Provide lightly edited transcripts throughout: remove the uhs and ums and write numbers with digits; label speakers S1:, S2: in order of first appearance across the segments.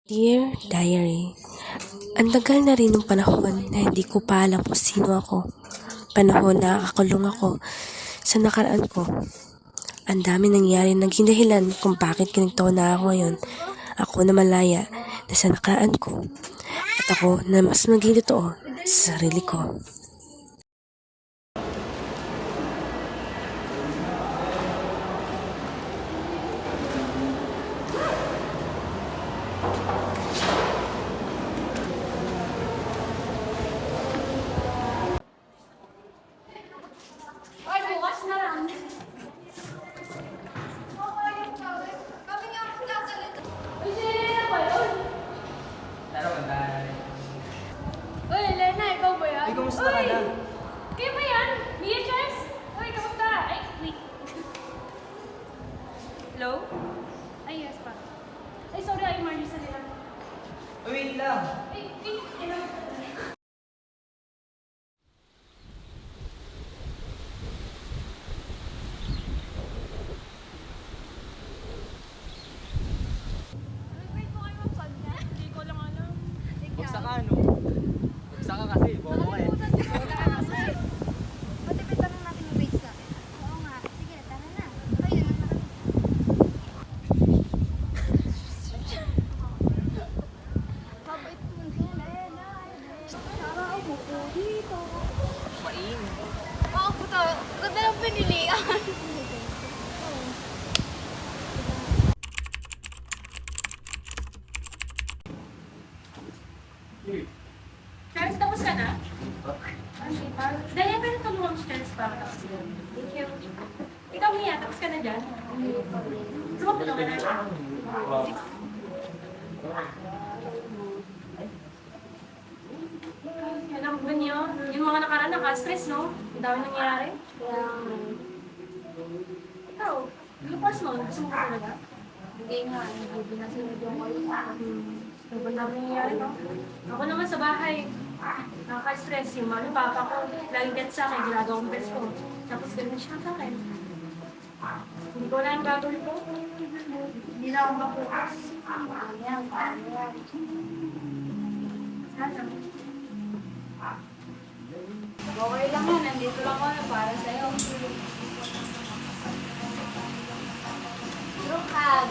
S1: Dear Diary, ang tagal na rin ng panahon na hindi ko pa alam kung sino ako. Panahon na nakakulong ako sa nakaraan ko. Ang dami nangyari naging dahilan kung bakit ganito na ako ngayon. Ako na malaya na sa nakaraan ko. At ako na mas maging totoo sa sarili ko.
S2: Ay, bukas na lang. Uy, si Elena ba yun?
S3: Laro ka na.
S2: Uy, Elena, ikaw ba yan?
S3: Ay, kumusta ka na?
S2: Kayo ba yan? Mia Charles? Uy, kamusta? Ay, wait. Hello? Ay, yes pa. Ay, sorry, ay, Margie sa nila.
S3: Uy, wait lang.
S2: Ay, hello. Wait mo kayo magpagda? Hindi ko lang alam.
S3: Bugsa ka, no? Bugsa ka kasi, bobo ka eh.
S4: Wala ka kasi. Matipid lang natin yung weights natin. Oo nga. Sige, tara na. Kayo naman natin. Habait mo din, Elena. Tara, umupo dito.
S3: Pain.
S4: Oo, puto. Ganda ng pinilian.
S2: Charles, tapos ka na? Okay, parang... Dahil pwede tulungan si Charles para tapos ka. Thank you. Ikaw, Mia, tapos ka na dyan? Gusto mo tulungan na? Alam mo niyo, yung mga nakaraan naka-stress, no? Ang dami nangyayari. Ikaw, yung course mo, gusto mo ka talaga?
S4: Hindi nga, hindi na sinudong ko yun.
S2: Sobrang dami nangyayari, no? Ako naman sa bahay, nakaka-stress yung mga papa ko. Laging get sa akin, ginagawa kong best ko. Tapos ganun siya sa akin. Hindi ko wala yung gagawin ko. Hindi na ako mapukas.
S4: Ayan, ayan.
S2: Sana.
S4: Okay lang yan, nandito lang ako para sa'yo. Group hug.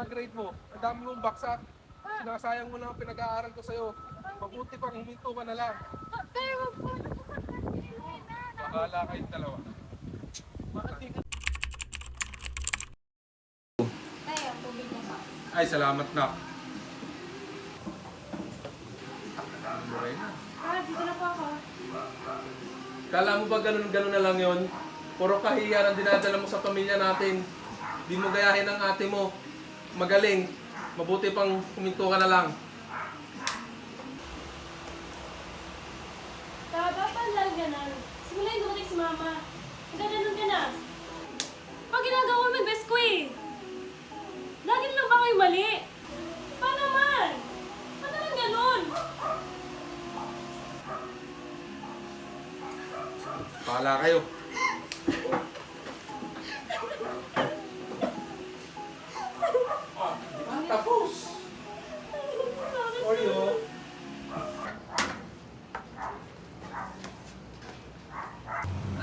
S5: mga grade mo. Ang dami mong baksak. Sinasayang mo lang ang pinag-aaral ko sa'yo. Mabuti pang huminto ka na lang.
S2: Tayo, wag po.
S5: Bahala kayong dalawa.
S4: Tayo, tubig na ba?
S5: Ay, salamat na. Morena.
S2: Dito na po ako.
S5: Kala mo ba ganun na lang yon? Puro kahiyan ang dinadala mo sa pamilya natin. Di mo gayahin ang ate mo. Magaling. Mabuti pang huminto ka na lang.
S2: Dapat lang ganun. Simula yung dumating si mama. Gaganon ka na. Pag ginagawa mo, best ko eh. Lagi lang ba kayo mali? Paano naman? Paano naman ganun?
S5: Bahala kayo. Tapos. Oreo.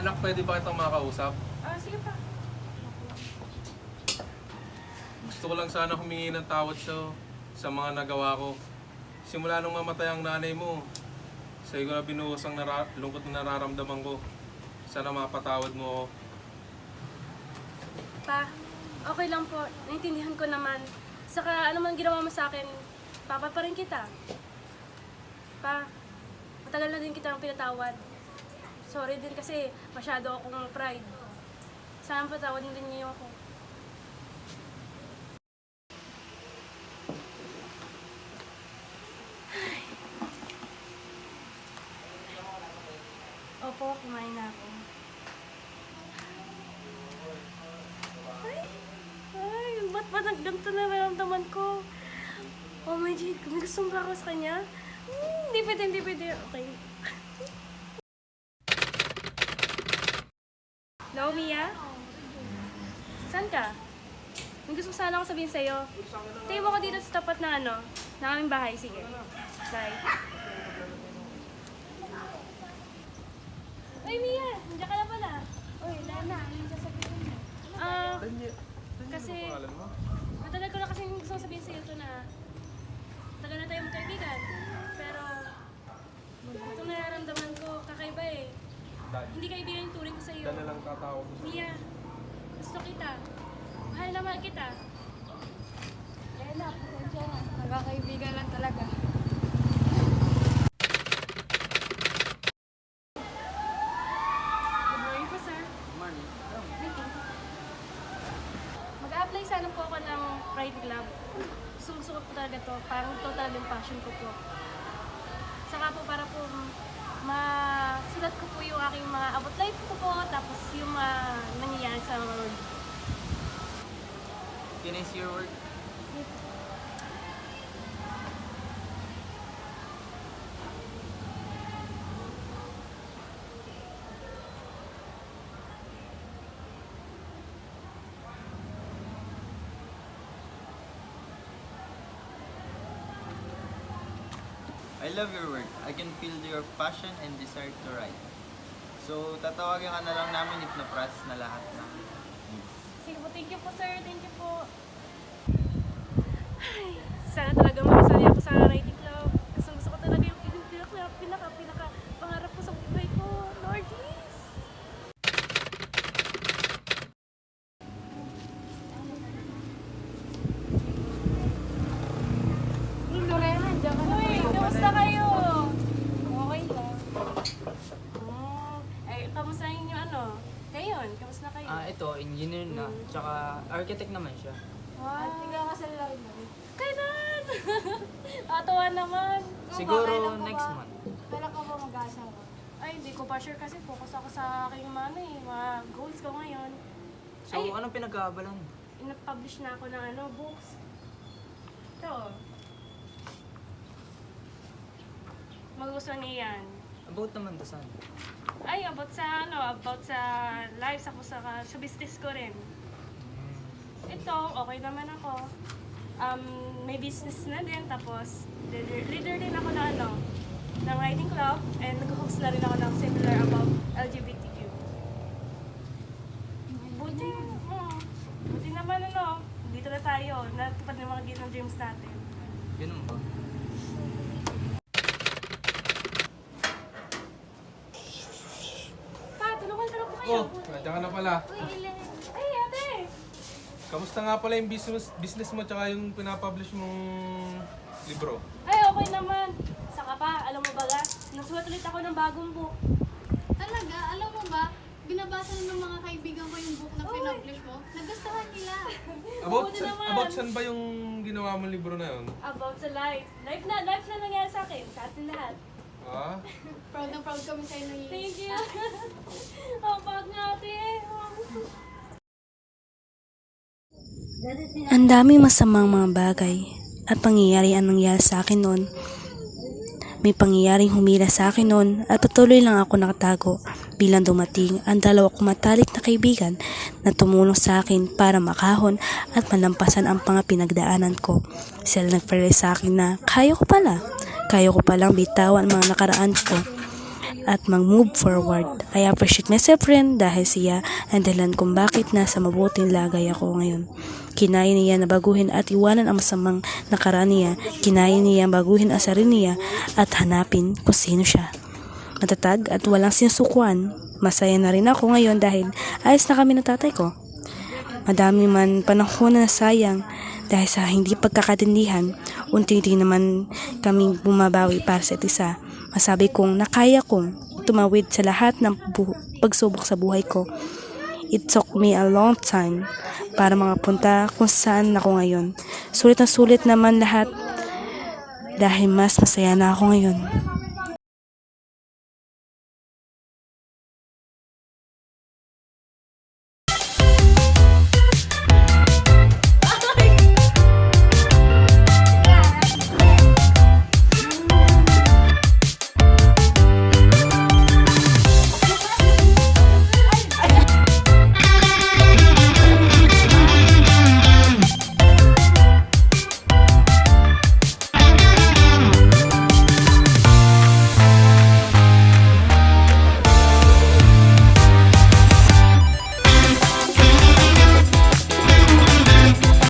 S5: Anak, pwede ba kitang makausap?
S2: Sige pa.
S5: Gusto ko lang sana humingi ng tawad sa mga nagawa ko. Simula nung mamatay ang nanay mo, sa'yo ko na binuhos ang lungkot na nararamdaman ko. Sana mapatawad mo ako.
S2: Pa, okay lang po. Naintindihan ko naman. Saka ano man ginawa mo sa akin, papa pa rin kita. Pa, matagal na din kitang pinatawad. Sorry din kasi masyado akong pride. Sana patawad mo din niyo ako. Opo, kumain na ako. Ay, ba't ba ganito na nararamdaman ko? Oh my God, kung gusto mo ba ako sa kanya? Hindi pwede, hindi pwede. Okay. Hello, Mia? Saan ka? May gusto sana ako sabihin sa'yo. Tayo mo ko dito sa tapat ng ng aming bahay. Sige. Bye. Ay, Mia! Nandiyan ka na pala.
S4: Uy, Lana, ano yung sasabihin mo?
S2: Kasi
S5: Pangalan mo?
S2: matagal ko na kasi gusto sabihin sa'yo ito na tagal na tayo magkaibigan. Pero itong nararamdaman ko, kakaiba eh. Hindi kaibigan yung turing ko sa'yo.
S5: Dala lang tatawag ko.
S2: Mia, gusto kita. Mahal na mahal kita.
S4: Lana, pasensya na. Nagkakaibigan lang talaga.
S2: Good morning po, sir.
S3: Morning.
S2: Thank you. Mag-a-apply sana po ako ng Pride Club. Gusto ko po talaga to. Parang total yung passion ko po. Saka po para po masulat ko po yung aking mga about life ko po. Tapos yung mga nangyayari sa world.
S3: Can I see your work? I love your work. I can feel your passion and desire to write. So, tatawagin ka na lang namin if na-process na lahat ng needs.
S2: Sige po, thank you po sir. Thank you po. Ay, sana talaga makasali ako sa writing club. Gusto ko talaga yung pinaka pangarap ko sa buhay ko. Lord, please.
S4: Hey, Lorena, nandiyan ka na.
S2: Uy, kamusta kayo?
S4: Okay lang.
S2: Kamusta yung Ngayon, kamusta na kayo?
S3: Ito, engineer na. Tsaka architect naman siya.
S4: At ikaw kasal lang.
S2: Kailan? Atawa naman.
S3: Siguro
S4: Kailan ka
S3: next
S4: ba-
S3: month.
S4: Kailan ka ba mag-asawa?
S2: Ay, hindi ko pa sure kasi focus ako sa aking mga goals ko ngayon.
S3: So,
S2: Ay.
S3: anong pinag-aabalan mo?
S2: Ina-publish na ako ng books. Ito. Magugustuhan niya yan.
S3: About naman to saan?
S2: Ay, about sa life, sa business ko rin. Ito, okay naman ako. May business na din, tapos leader din ako ng writing club, and nag-host na rin ako ng seminar about LGBTQ. Buti naman dito na tayo, natupad
S5: Oh, nandiyan ka na pala.
S4: Uy, Ellen.
S2: Ay, ate!
S5: Kamusta nga pala yung business mo tsaka yung pinapublish mong libro?
S2: Ay, okay naman. Saka pa, alam mo ba ga, nagsulat ulit ako ng bagong book.
S4: Talaga, alam mo ba, binabasa na ng mga kaibigan ko yung book na pinublish mo. Nagustuhan nila.
S2: Mabuti naman.
S5: About saan ba yung ginawa mong libro na yun?
S2: About sa life. Life na nangyari sa akin, sa atin lahat.
S5: Ah?
S4: Proud na proud kami sa'yo na
S2: Thank you. Oh, pag nga ate.
S1: Ang daming masamang mga bagay at pangyayari ang nangyari sa akin noon. May pangyayaring humila sa akin noon at patuloy lang ako nakatago bilang dumating ang dalawa kong matalik na kaibigan na tumulong sa akin para makahon at malampasan ang mga pinagdaanan ko. Sila nagpalay sa akin na kaya ko palang bitawan ang mga nakaraan ko at mag-move forward. I appreciate myself friend dahil siya ang dahilan kung bakit nasa mabuting lagay ako ngayon. Kinaya niya na baguhin at iwanan ang masamang nakaraan niya. Kinaya niya baguhin ang sarili niya at hanapin kung sino siya. Matatag at walang sinusukuan. Masaya na rin ako ngayon dahil ayos na kami ng tatay ko. Madami man panahon na nasayang dahil sa hindi pagkakatindihan, unti-unti naman kaming bumabawi para sa isa. Masabi kong nakaya kong tumawid sa lahat ng pagsubok sa buhay ko. It took me a long time para makapunta kung saan ako ngayon. Sulit na sulit naman lahat dahil mas masaya na ako ngayon.